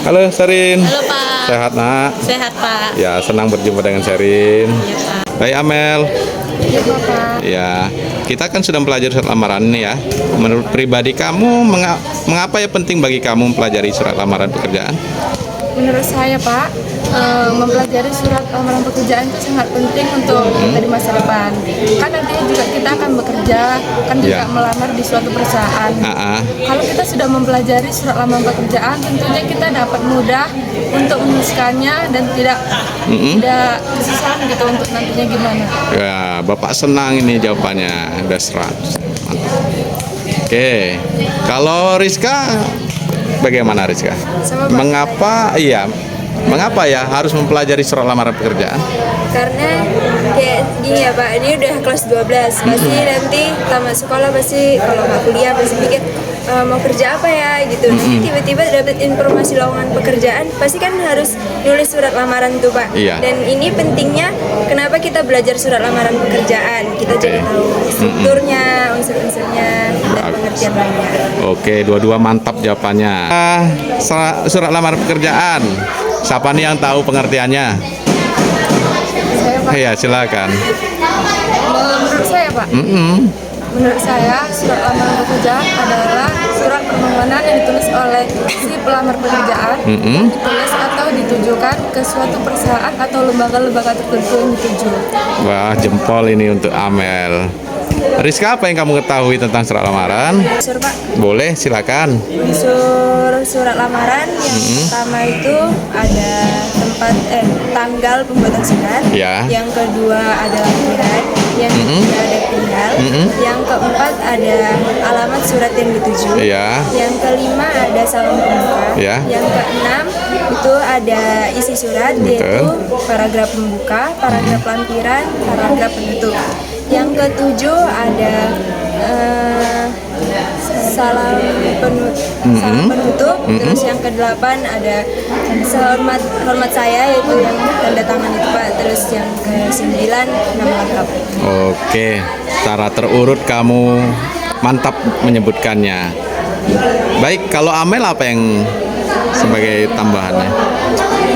Halo Sherin. Halo Pak. Sehat nak? Sehat Pak. Ya, senang berjumpa dengan Sherin. Iya Pak. Baik Amel. Iya Pak. Ya, kita kan sudah mempelajari surat lamaran nih ya. Menurut pribadi kamu, mengapa ya penting bagi kamu mempelajari surat lamaran pekerjaan? Menurut saya Pak, mempelajari surat lamaran pekerjaan itu sangat penting untuk kita di masa depan. Kan nantinya juga kita akan bekerja, kan juga melamar di suatu perusahaan. Kalau kita sudah mempelajari surat lamaran pekerjaan, tentunya kita dapat mudah untuk menuliskannya dan tidak kesusahan gitu untuk nantinya gimana. Ya, Bapak senang ini jawabannya. Udah 100. Oke, kalau Rizka, bagaimana Rizka? Mengapa ya harus mempelajari surat lamaran pekerjaan? Karena kayak gini ya Pak, ini udah kelas 12, pasti nanti tamat sekolah pasti kalau nggak kuliah pasti pikir mau kerja apa ya gitu. Nanti tiba-tiba dapat informasi lowongan pekerjaan, pasti kan harus nulis surat lamaran tuh Pak. Iya. Dan ini pentingnya kenapa kita belajar surat lamaran pekerjaan, kita jadi tahu strukturnya, unsur-unsurnya, dan pengertian lainnya. Oke, dua-dua mantap jawabannya. Surat lamaran pekerjaan, siapa nih yang tahu pengertiannya? Saya Pak. Iya, silakan. Menurut saya Pak, menurut saya surat lamaran pekerjaan adalah surat permohonan yang ditulis oleh si pelamar pekerjaan, ditulis atau ditujukan ke suatu perusahaan atau lembaga-lembaga tertentu yang dituju. Wah, jempol ini untuk Amel. Rizka, apa yang kamu ketahui tentang surat lamaran? Unsur Pak, Boleh, silakan. unsur surat lamaran yang pertama itu ada tanggal pembuatan surat, Ya. yang kedua ada lampiran, yang ketiga ada perihal, yang keempat ada alamat surat yang dituju, Ya. yang kelima ada salam pembuka, Ya. yang keenam itu ada isi surat yaitu paragraf pembuka, paragraf lampiran, paragraf penutup. Yang ketujuh ada salam penutup, terus yang kedelapan ada hormat saya yaitu yang tanda tangan itu Pak, terus yang ke-9 nama lengkap. Oke, secara terurut kamu mantap menyebutkannya. Baik, kalau Amel apa yang sebagai tambahannya?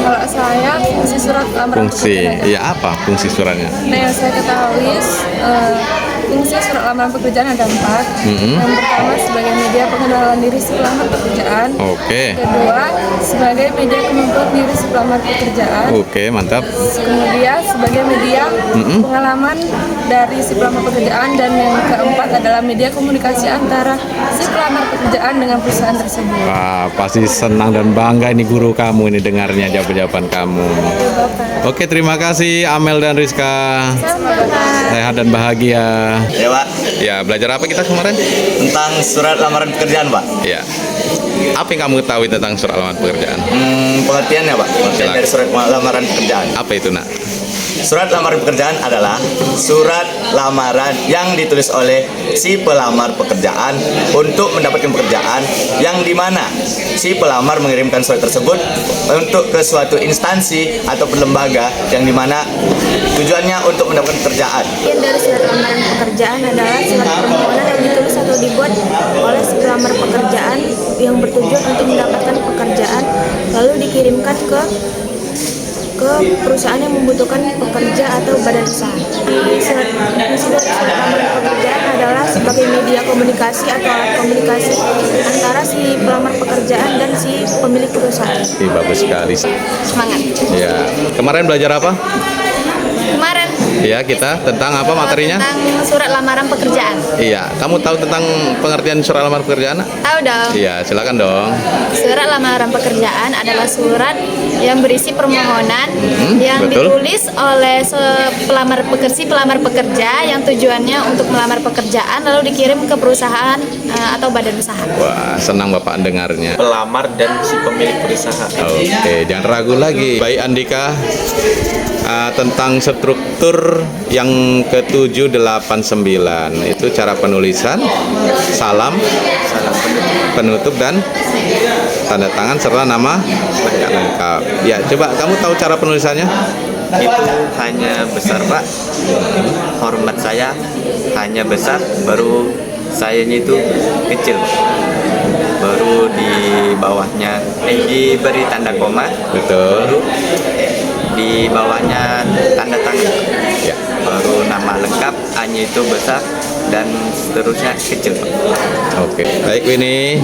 Kalau saya fungsi surat lamaran Fungsi, pekerjaan. ya apa fungsi suratnya? Nah, yang saya ketahui, fungsi surat lamaran pekerjaan ada 4. Yang pertama sebagai media pengenalan diri si pelamar pekerjaan. Oke, Kedua, sebagai media kemampuan diri si pelamar pekerjaan. oke, mantap. Kemudian sebagai media pengalaman dari si pelamar pekerjaan, dan yang keempat adalah media komunikasi antara si pelamar pekerjaan dengan perusahaan tersebut. Wah, pasti senang dan bangga ini guru kamu ini dengarnya jawaban-jawaban kamu. Oke, terima kasih Amel dan Rizka. Sehat dan bahagia. Ya Pak, Ya, belajar apa kita kemarin? tentang surat lamaran pekerjaan Pak. Ya. Apa yang kamu ketahui tentang surat lamaran pekerjaan? Pengertiannya Pak, pengertian dari surat lamaran pekerjaan. Apa itu, Nak? Surat lamaran pekerjaan adalah surat lamaran yang ditulis oleh si pelamar pekerjaan untuk mendapatkan pekerjaan, yang dimana si pelamar mengirimkan surat tersebut untuk ke suatu instansi atau lembaga yang dimana tujuannya untuk mendapatkan pekerjaan. Bagian dari surat lamaran pekerjaan adalah surat permohonan yang ditulis atau dibuat oleh si pelamar pekerjaan yang bertujuan untuk mendapatkan pekerjaan, lalu dikirimkan ke perusahaan yang membutuhkan pekerja atau badan usaha. Fungsi dari surat lamaran pekerjaan adalah sebagai media komunikasi atau alat komunikasi antara si pelamar pekerjaan dan si pemilik perusahaan. Bagus sekali. Semangat. Ya, kemarin belajar apa? Kemarin Ya, kita tentang apa materinya? tentang surat lamaran pekerjaan. Iya, kamu tahu tentang pengertian surat lamaran pekerjaan? Nak? Tahu dong. Iya, silakan dong. Surat lamaran pekerjaan adalah surat yang berisi permohonan yang betul. ditulis oleh pelamar pekerja yang tujuannya untuk melamar pekerjaan, lalu dikirim ke perusahaan atau badan usaha. Wah, senang Bapak dengarnya. pelamar dan si pemilik perusahaan. Oke, jangan ragu lagi. Baik Andika, tentang struktur yang ke-789 itu cara penulisan, salam, penutup dan tanda tangan serta nama lengkap. Ya, coba kamu tahu cara penulisannya? Itu hanya besar Pak, hormat saya hanya besar, baru sayanya itu kecil Pak. Baru di bawahnya diberi tanda koma, Betul. di bawahnya tanda tangan. Ya. Baru nama lengkap, A-nya itu besar dan seterusnya kecil. Oke, baik Winnie.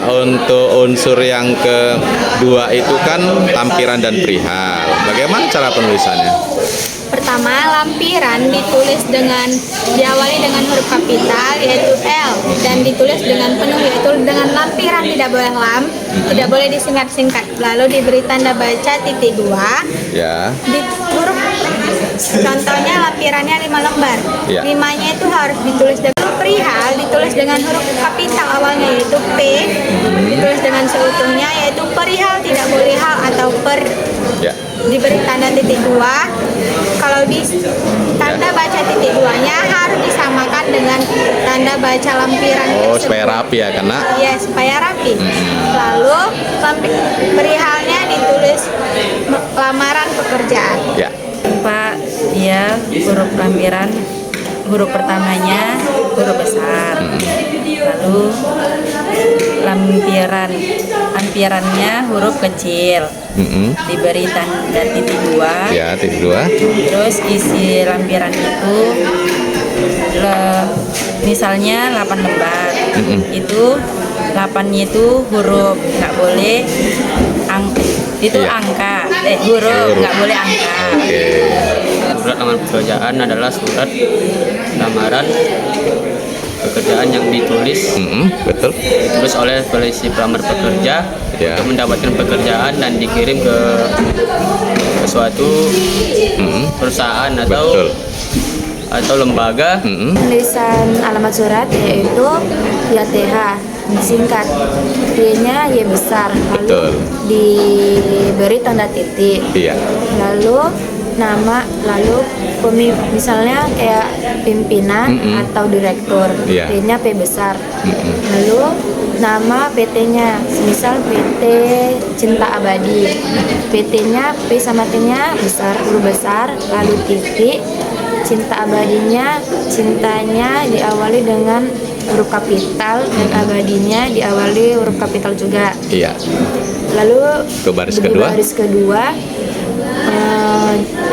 Untuk unsur yang kedua itu kan lampiran dan perihal. Bagaimana cara penulisannya? Pertama, lampiran diawali dengan huruf kapital yaitu L dan ditulis dengan penuh yaitu dengan lampiran, tidak boleh lam, tidak boleh disingkat-singkat. Lalu diberi tanda baca titik 2. Ya. Di huruf contohnya lampirannya 5 lembar. Ya. 5-nya itu harus ditulis dengan perihal, ditulis dengan huruf kapital awalnya yaitu P, ditulis dengan seutuhnya yaitu perihal, tidak boleh hal atau per. Ya. Diberi tanda titik 2. Kalau di tanda baca titik 2-nya harus disamakan dengan tanda baca lampiran Oh, tersebut. supaya rapi ya, karena Ya, supaya rapi. Lalu perihalnya ditulis lamaran pekerjaan. ya. Pak, ya huruf lampiran, huruf pertamanya huruf besar, lalu lampirannya huruf kecil, diberi tanda titik 2. Ya, titik 2. Terus isi lampiran itu misalnya 8 lembar, itu 8-nya itu huruf, nggak boleh itu Iya. angka, huruf nggak boleh angka. Oke. Surat lamaran pekerjaan adalah surat lamaran pekerjaan yang ditulis Betul. oleh si pelamar pekerja Ya. untuk mendapatkan pekerjaan dan dikirim ke suatu perusahaan Betul. atau lembaga. Penulisan alamat surat yaitu YTH disingkat, Y-nya Y besar, lalu Betul. diberi tanda titik, Iya. lalu nama, lalu misalnya kayak pimpinan atau direktur, Iya. P-nya P besar, lalu nama PT-nya, misal PT Cinta Abadi, PT-nya P sama T-nya besar, huruf besar, lalu titik. Cinta abadinya, cintanya diawali dengan huruf kapital dan abadinya diawali huruf kapital juga. Iya. Lalu Ke baris di kedua? baris kedua,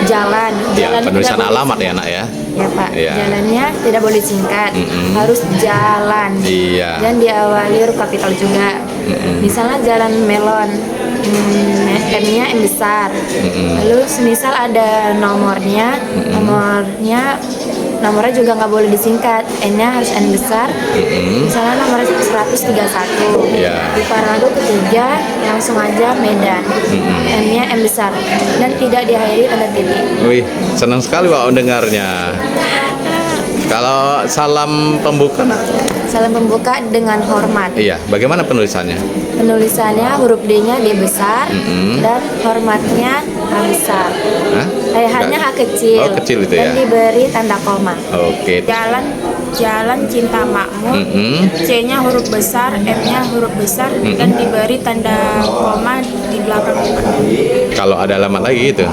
jalan. Ya, Jalan penulisan tidak boleh alamat ya, singkat. Nak ya. Ya Pak, Iya. jalannya tidak boleh singkat, harus jalan. Iya. Dan diawali huruf kapital juga. Misalnya jalan melon, M-nya M besar. Lalu semisal ada nomornya, nomornya juga nggak boleh disingkat, N-nya harus N besar. Misalnya nomor 131. Iya. Di paragraf ketiga langsung aja Medan, M-nya M besar dan tidak diakhiri tanda titik. Wih, senang sekali Pak mendengarnya. Kalau salam pembuka, Nak? Salam pembuka dengan hormat. Iya, bagaimana penulisannya? Penulisannya huruf D-nya D besar dan hormatnya H besar. Hah? H-nya H kecil. Oh, kecil itu dan ya. diberi tanda koma. Oke. Jalan Cinta Makmur, C-nya huruf besar, M-nya huruf besar dan diberi tanda koma di belakang. Kalau ada alamat lagi gitu,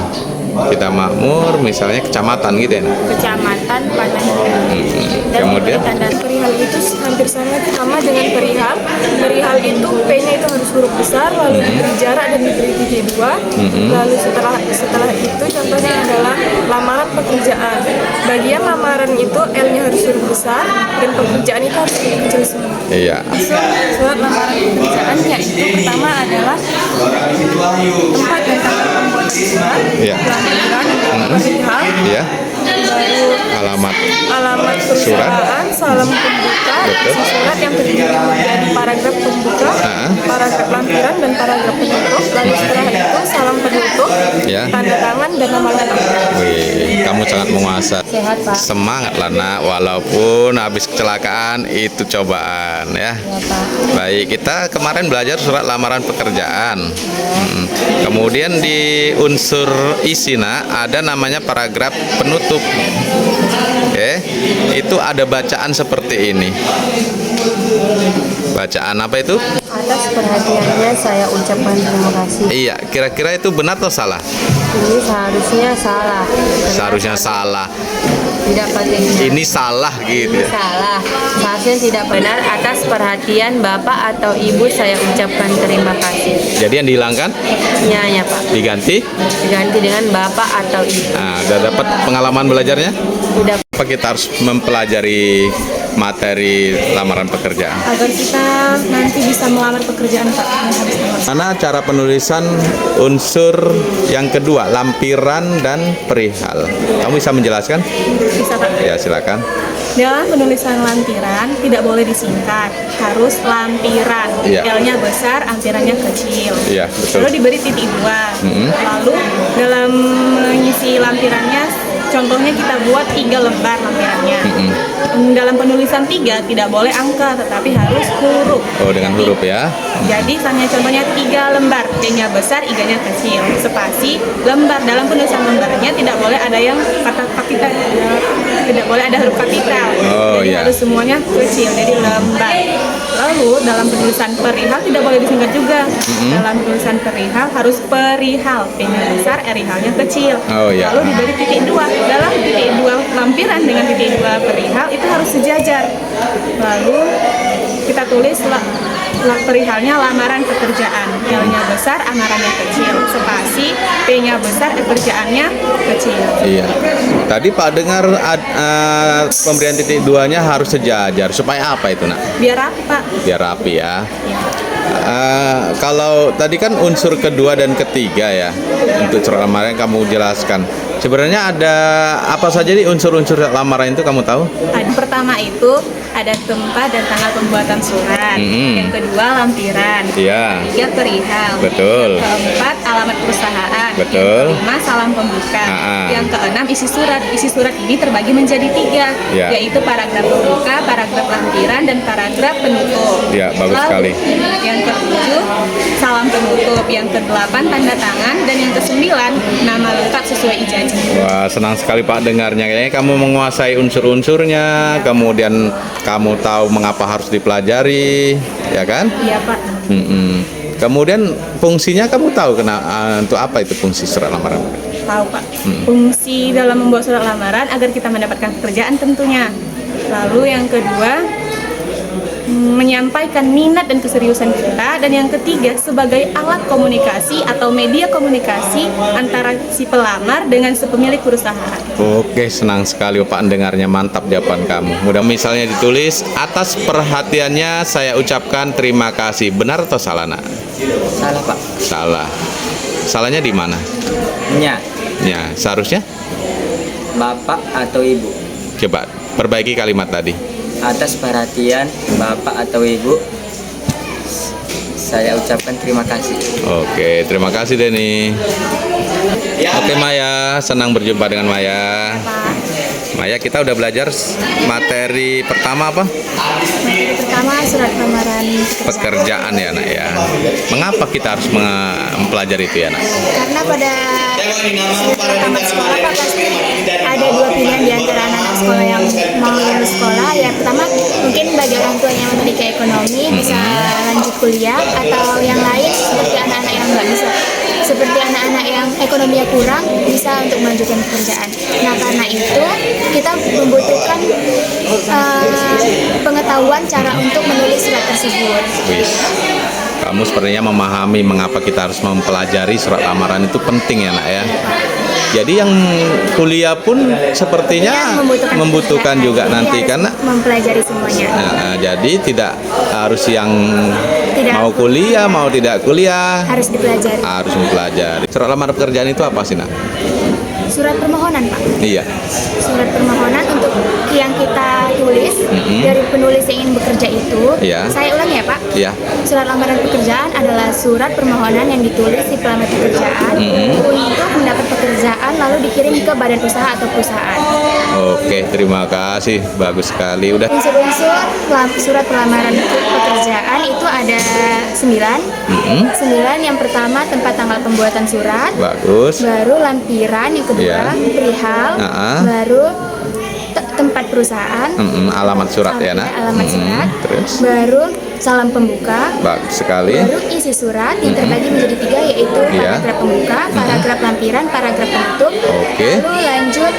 kita makmur, misalnya kecamatan gitu ya, Nak? Kecamatan Panahan. Dan Kemudian? diberi tanda Perihal itu hampir sama dengan perihal. Perihal itu P-nya itu harus huruf besar, lalu diberi jarak dan diberi titik 2. Lalu setelah itu contohnya adalah lamaran pekerjaan. Bagian lamaran itu L-nya harus huruf besar dan pekerjaan itu harus huruf kecil semua. Iya. Surat lamaran pekerjaan yaitu pertama adalah tempat dan tanggal pembuatan surat, Iya. lampiran, perihal, Iya. baru Alamat perusahaan, salam pembuka, Betul. isi surat yang terdiri dari paragraf pembuka, paragraf lampiran dan paragraf penutup. Lalu setelah itu salam penutup, Ya. tanda tangan dan nama lengkap. Wih, kamu sangat menguasai. sehat Pak. Semangat lah, Nak, walaupun habis kecelakaan itu cobaan ya. Baik, kita kemarin belajar surat lamaran pekerjaan. Kemudian di unsur isi, Nak, ada namanya paragraf penutup. Oke, itu ada bacaan seperti ini. Bacaan apa itu? Atas perhatiannya saya ucapkan terima kasih. Iya, kira-kira itu benar atau salah? Ini seharusnya salah. Seharusnya salah. tidak pakai minat. Ini salah gitu ya. Salah. Seharusnya tidak benar. Atas perhatian Bapak atau Ibu saya ucapkan terima kasih. Jadi yang dihilangkan, Ya Pak. diganti. Diganti dengan Bapak atau Ibu. Nah, udah dapat pengalaman belajarnya? Udah. Apa kita harus mempelajari materi lamaran pekerjaan? Agar kita nanti bisa melamar pekerjaan Pak. Mana cara penulisan unsur yang kedua, lampiran dan perihal? Kamu bisa menjelaskan? Bisa Pak. Ya, silakan. Dalam penulisan lampiran tidak boleh disingkat, harus lampiran. Iya. L-nya besar, ampirannya kecil. Iya, betul. Lalu diberi titik 2. Lalu dalam mengisi lampirannya, contohnya kita buat 3 lembar lampirannya. Dalam penulisan 3 tidak boleh angka, tetapi harus huruf. Oh, dengan huruf ya. Jadi misalnya contohnya 3 lembar, D-nya besar, I-nya kecil. Spasi lembar, dalam penulisan lembarnya tidak boleh ada yang kata kapital, tidak boleh ada huruf kapital. Oh, Jadi iya. harus semuanya kecil, jadi lembar. Lalu dalam penulisan perihal tidak boleh disingkat juga. Dalam penulisan perihal harus perihal, P-nya besar, R-nya kecil. Oh, iya. Lalu diberi titik 2. Dalam titik 2 lampiran dengan titik 2 perihal itu harus sejajar. Lalu kita tulis perihalnya lamaran pekerjaan. L-nya besar, amarannya kecil. Spasi, P-nya besar, pekerjaannya kecil. Iya. Tadi Pak dengar pemberian titik 2-nya harus sejajar. Supaya apa itu, Nak? Biar rapi Pak. Biar rapi ya. Kalau tadi kan unsur kedua dan ketiga ya, untuk surat lamaran yang kamu jelaskan. Sebenarnya ada apa saja nih unsur-unsur lamaran itu kamu tahu? Pertama itu ada tempat dan tanggal pembuatan surat. Yang kedua lampiran. Iya. Ketiga perihal. Betul. Yang keempat alamat perusahaan. Betul. Yang kelima salam pembuka. Ah. Yang keenam isi surat. Isi surat ini terbagi menjadi 3, Ya. yaitu paragraf pembuka, paragraf lampiran, dan paragraf penutup. Ya, bagus Lalu, sekali. Yang ke-7 salam penutup. Yang ke-8 tanda tangan, dan yang ke-9 nama lengkap sesuai ijazah. Wah, senang sekali Pak dengarnya. Kayaknya kamu menguasai unsur-unsurnya, kemudian kamu tahu mengapa harus dipelajari, ya kan? Iya Pak. Kemudian fungsinya kamu tahu untuk apa itu fungsi surat lamaran? Tahu Pak. Fungsi dalam membuat surat lamaran agar kita mendapatkan pekerjaan tentunya. Lalu yang kedua menyampaikan minat dan keseriusan kita, dan yang ketiga sebagai alat komunikasi atau media komunikasi antara si pelamar dengan si pemilik perusahaan. Oke, senang sekali Pak dengarnya, mantap jawaban kamu. Mudah misalnya ditulis, atas perhatiannya saya ucapkan terima kasih. Benar atau salah, Nak? Salah Pak. Salah. Salahnya di mana? Nya, Ya, seharusnya Bapak atau Ibu. coba perbaiki kalimat tadi. Atas perhatian Bapak atau Ibu saya ucapkan terima kasih. Oke, terima kasih Denny. Oke Maya, senang berjumpa dengan Maya. Maya, kita udah belajar materi pertama apa? Materi pertama surat lamaran Pekerjaan ya, Nak ya. Mengapa kita harus mempelajari itu ya, Nak? Karena pada saat tamat sekolah Pak, pasti ada 2 pilihan di antara anak-anak sekolah yang mau lulus sekolah. Ya pertama mungkin bagi orang tua yang memiliki ekonomi bisa lanjut kuliah, atau yang lain seperti anak-anak yang nggak bisa, seperti anak-anak yang ekonominya kurang bisa untuk melanjutkan pekerjaan. Nah karena itu kita membutuhkan pengetahuan cara untuk menulis surat tersebut. Wis. Kamu sepertinya memahami mengapa kita harus mempelajari surat lamaran itu penting ya, Nak ya. Jadi yang kuliah pun sepertinya membutuhkan juga nanti karena mempelajari semuanya. Jadi tidak harus yang mau kuliah, mau tidak kuliah, Harus dipelajari. harus mempelajari. Surat lamaran pekerjaan itu apa sih, Nak? Surat permohonan Pak. Iya. Surat permohonan untuk yang kita tulis dari penulis yang ingin bekerja itu. Iya. Saya ulang ya Pak. Iya. Surat lamaran pekerjaan adalah surat permohonan yang ditulis si pelamar pekerjaan untuk mendapat pekerjaan lalu dikirim ke badan usaha atau perusahaan. Oke, terima kasih. Bagus sekali. Udah. Unsur-unsur surat perlamaran pekerjaan itu ada 9. 9 yang pertama tempat tanggal pembuatan surat. Bagus. Baru lampiran, yang kedua Iya. perihal, baru tempat perusahaan, alamat surat ya, Nak. alamat surat, Terus. baru salam pembuka, Bagus sekali. baru isi surat yang terbagi menjadi 3, yaitu Iya. paragraf pembuka, paragraf lampiran, paragraf penutup. Oke. Lalu lanjut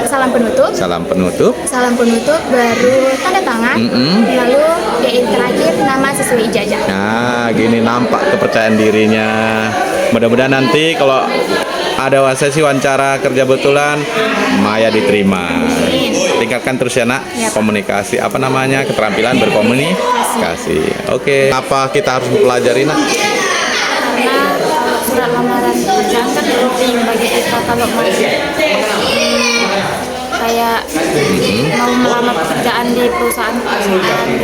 salam penutup. Salam penutup. Salam penutup baru tanda tangan. Lalu yang terakhir nama sesuai ijazah. Nah, gini nampak kepercayaan dirinya. Mudah-mudahan nanti kalau ada sesi wawancara kerja betulan, Maya diterima. Tingkatkan terus ya nak, komunikasi keterampilan berkomunikasi. Oke. Apa kita harus mempelajari nak? Karena surat lamaran pekerjaan kan penting bagi kita kalau mau kayak mau melamar pekerjaan di perusahaan.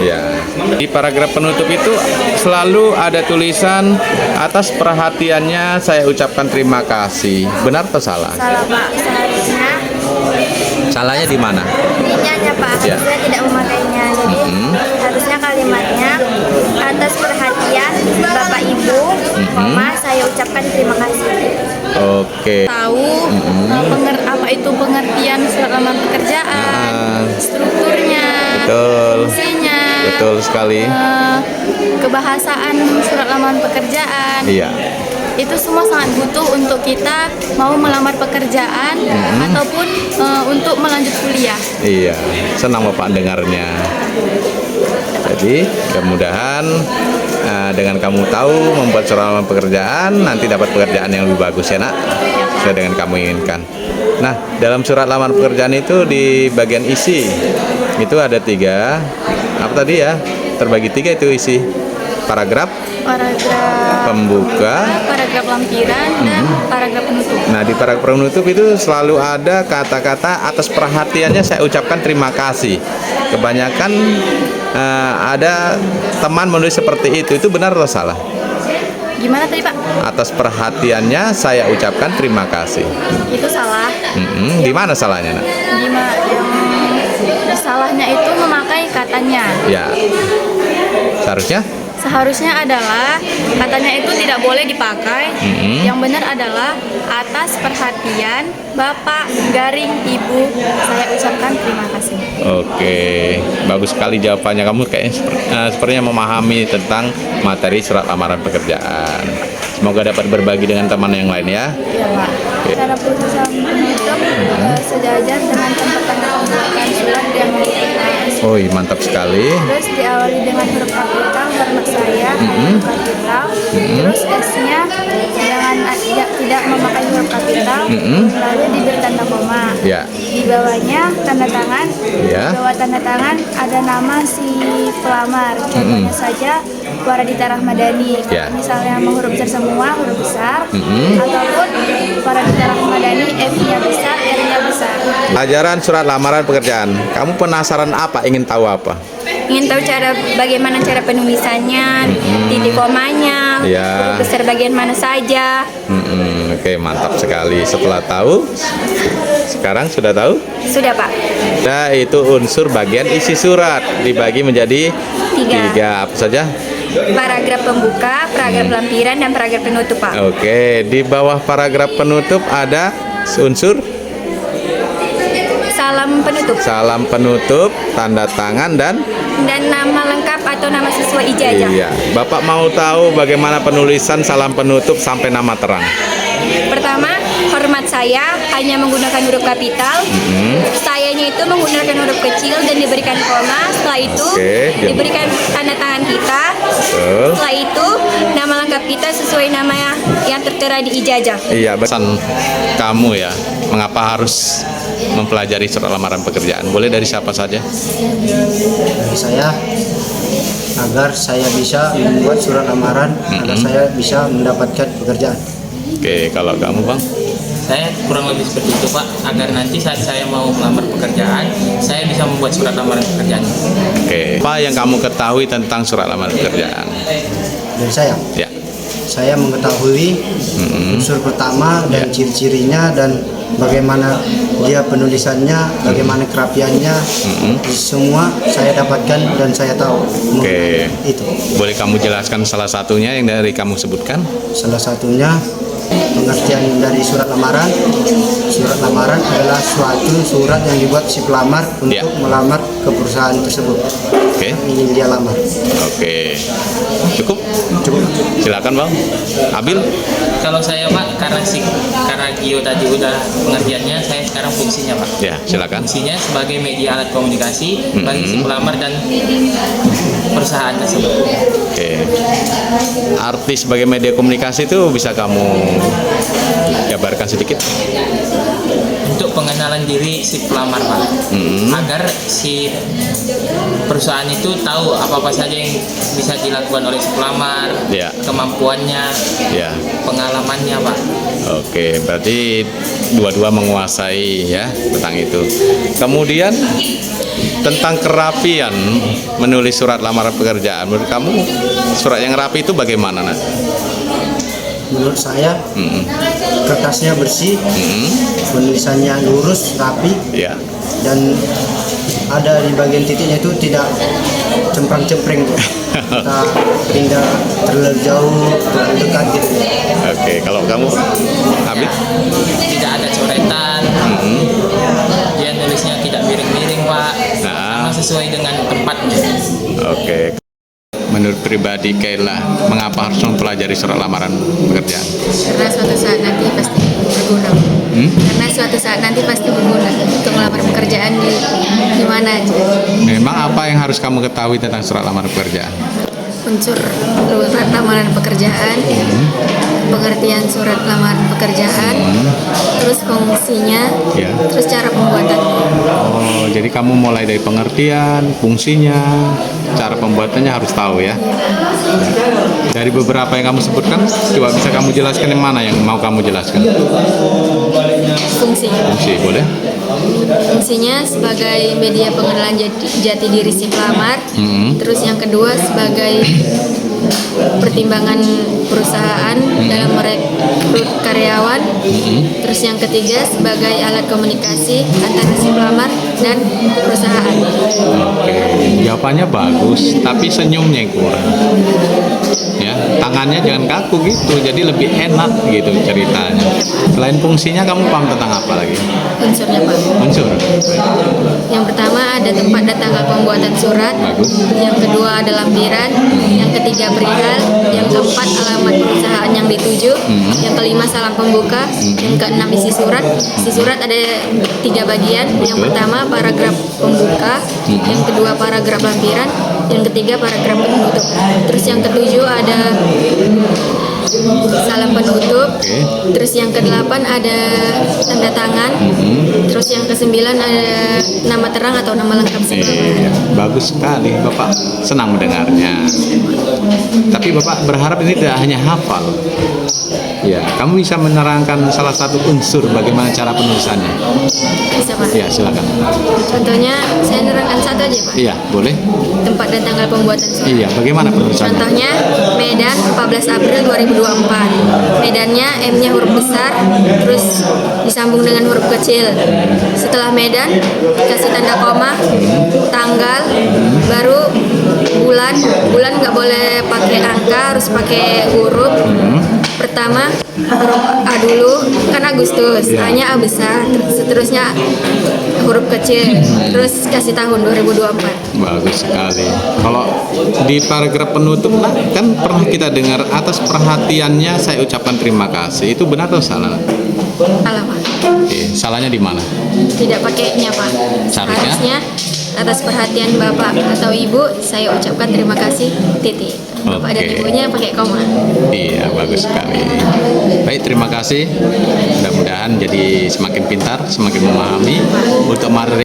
Ya. Di paragraf penutup itu selalu ada tulisan atas perhatiannya saya ucapkan terima kasih. Benar atau salah? Salah Pak, seharusnya Salahnya di mana? ininya Pak, Ya. saya tidak memakainya. Jadi harusnya kalimatnya atas perhatian Bapak Ibu, Mama, saya ucapkan terima kasih. Oke. Tahu apa itu pengertian surat lamaran pekerjaan, strukturnya, Betul. fungsinya, Betul sekali. kebahasaan surat lamaran pekerjaan. Iya. Itu semua sangat butuh untuk kita mau melamar pekerjaan ataupun untuk melanjut kuliah. Iya, senang Bapak dengarnya. Jadi, mudah-mudahan dengan kamu tahu membuat surat lamaran pekerjaan, nanti dapat pekerjaan yang lebih bagus ya nak, sesuai dengan kamu inginkan. Nah, dalam surat lamaran pekerjaan itu di bagian isi, itu ada 3, apa tadi ya? Terbagi 3 itu isi. Paragraf pembuka, paragraf lampiran, dan paragraf penutup. Nah, di paragraf penutup itu selalu ada kata-kata atas perhatiannya saya ucapkan terima kasih. Kebanyakan ada teman menulis seperti itu benar atau salah? Gimana tadi Pak? Atas perhatiannya saya ucapkan terima kasih. Itu salah. Di mana salahnya nak? Yang salahnya itu memakai katanya. Ya, seharusnya Seharusnya adalah katanya itu tidak boleh dipakai. Yang benar adalah atas perhatian Bapak garing Ibu saya ucapkan terima kasih. Oke, bagus sekali jawabannya. Kamu kayaknya sepertinya memahami tentang materi surat lamaran pekerjaan. Semoga dapat berbagi dengan teman yang lain ya. Iya Pak. Oke. Cara penulisan penutup sejajar dengan tempat tanggal pembuatan surat yang kertas. Oh, mantap sekali. Terus diawali dengan huruf kapital hormat saya, huruf kapital. Terus S-nya tidak memakai huruf kapital. Lalu diberi tanda koma. Ya. Di bawahnya tanda tangan. Ya. Di bawah tanda tangan ada nama si pelamar. Contohnya saja Waradita Rahmadani. Ya. Misalnya mau huruf besar semua, huruf besar. Ataupun Waradita Rahmadani, F-nya besar, R-nya besar. Ajaran surat lamaran pekerjaan. Kamu penasaran apa? Ingin tahu apa? Ingin tahu bagaimana cara penulisannya, titik komanya, Ya. huruf besar bagian mana saja. Oke, mantap sekali. Setelah tahu, sekarang sudah tahu? Sudah Pak. Nah, itu unsur bagian isi surat dibagi menjadi 3. Apa saja? Paragraf pembuka, paragraf lampiran, dan paragraf penutup Pak. Oke, di bawah paragraf penutup ada unsur Salam penutup salam penutup, tanda tangan dan nama lengkap atau nama sesuai ijazah. iya. Bapak mau tahu bagaimana penulisan salam penutup sampai nama terang? Pertama, hormat saya hanya menggunakan huruf kapital. Sayanya itu menggunakan huruf kecil dan diberikan koma. Setelah itu diberikan tanda tangan kita. Setelah itu nama lengkap kita sesuai nama yang tertera di ijazah. Iya, pesan kamu ya, mengapa harus mempelajari surat lamaran pekerjaan? Boleh dari siapa saja? Dari saya, agar saya bisa membuat surat lamaran, agar saya bisa mendapatkan pekerjaan. Oke, kalau kamu Bang? Saya kurang lebih seperti itu Pak, agar nanti saat saya mau melamar pekerjaan, saya bisa membuat surat lamaran pekerjaan. Oke, apa yang kamu ketahui tentang surat lamaran pekerjaan? Dari saya, Ya. saya mengetahui unsur pertama dan ciri-cirinya dan bagaimana dia penulisannya, bagaimana kerapiannya, semua saya dapatkan dan saya tahu. Oke. Itu Boleh kamu jelaskan salah satunya yang dari kamu sebutkan? salah satunya pengertian dari surat lamaran. Surat lamaran adalah suatu surat yang dibuat si pelamar untuk melamar ke perusahaan tersebut. Oke. Ingin dia lamar. Oke. Cukup? Cukup. Silakan. silakan Bang. Abil. Kalau saya Pak, karena Gio tadi udah pengertiannya, saya sekarang fungsinya Pak. Ya, silakan. Fungsinya sebagai media alat komunikasi bagi si pelamar dan perusahaan tersebut. Oke. Artis sebagai media komunikasi itu bisa kamu jabarkan sedikit? Untuk pengenalan diri si pelamar Pak, agar si perusahaan itu tahu apa-apa saja yang bisa dilakukan oleh si pelamar, Ya. kemampuannya, Ya. pengalamannya Pak. Oke, berarti dua-dua menguasai ya tentang itu. Kemudian tentang kerapian menulis surat lamaran pekerjaan. Menurut kamu surat yang rapi itu bagaimana, Nak? Menurut saya kertasnya bersih, penulisannya lurus, rapi, Ya. dan ada di bagian titiknya itu tidak cemprang-cempreng. Kita tidak terlalu jauh, terlalu dekat gitu. Oke, kalau kamu, Habib? Tidak ada coretan, dia nulisnya tidak miring-miring Pak, Nah. sama sesuai dengan tempatnya. Oke. Menurut pribadi Kaila, mengapa harus mempelajari surat lamaran pekerjaan? Karena suatu saat nanti pasti berguna. Karena suatu saat nanti pasti berguna untuk melamar pekerjaan di mana aja. Memang apa yang harus kamu ketahui tentang surat lamaran pekerjaan? Unsur surat lamaran pekerjaan, pengertian surat lamaran pekerjaan, terus fungsinya, Ya. terus cara pembuatannya. Oh, jadi kamu mulai dari pengertian, fungsinya, cara pembuatannya harus tahu ya. Dari beberapa yang kamu sebutkan, coba bisa kamu jelaskan yang mana yang mau kamu jelaskan? Fungsinya. Fungsi, boleh? Fungsinya sebagai media pengenalan jati diri si pelamar. Terus yang kedua sebagai pertimbangan perusahaan dalam merekrut karyawan. Terus yang ketiga sebagai alat komunikasi antara si pelamar dan perusahaan. Oke, jawabannya bagus, tapi senyumnya yang kurang. Ya, tangannya jangan kaku gitu, jadi lebih enak gitu ceritanya. Selain fungsinya, kamu paham tentang apa lagi? Unsurnya Pak. Unsur. Yang pertama ada tempat dan tanggal pembuatan surat. Yang kedua ada lampiran. Yang ketiga perihal. Yang keempat alamat perusahaan yang dituju. Yang kelima salam pembuka. Yang keenam isi surat. Isi surat ada 3 bagian. Yang pertama paragraf pembuka. Yang kedua paragraf lampiran. Yang ketiga paragraf penutup. Terus yang ketujuh ada salam penutup. Terus yang ke-8 ada tanda tangan. Terus yang ke-9 ada nama terang atau nama lengkap si pelamar. Bagus sekali, Bapak senang mendengarnya. Tapi Bapak berharap ini tidak hanya hafal. Ya, kamu bisa menerangkan salah satu unsur bagaimana cara penulisannya. Bisa Pak? Ya, silakan. Contohnya saya nerangkan satu aja Pak. Iya, boleh. Tempat dan tanggal pembuatan surat. Iya, bagaimana penulisannya? Contohnya Medan 14 April 2024. Medannya M-nya huruf besar, terus disambung dengan huruf kecil. Setelah Medan kasih tanda koma, tanggal, baru bulan. Bulan nggak boleh pakai angka, harus pakai huruf. Pertama huruf A dulu, kan Agustus, A-nya A besar, seterusnya huruf kecil, terus kasih tahun 2024. Bagus sekali. Kalau di paragraf penutup lah, kan pernah kita dengar atas perhatiannya saya ucapkan terima kasih. Itu benar atau salah? Salah Pak. Oke, salahnya di mana? Tidak pakainya Pak. Seharusnya? Harusnya atas perhatian Bapak atau Ibu saya ucapkan terima kasih, titik. Bapak dan Oke. Ibunya pakai koma. Iya, bagus sekali. Baik, terima kasih. Mudah-mudahan jadi semakin pintar, semakin memahami untuk materi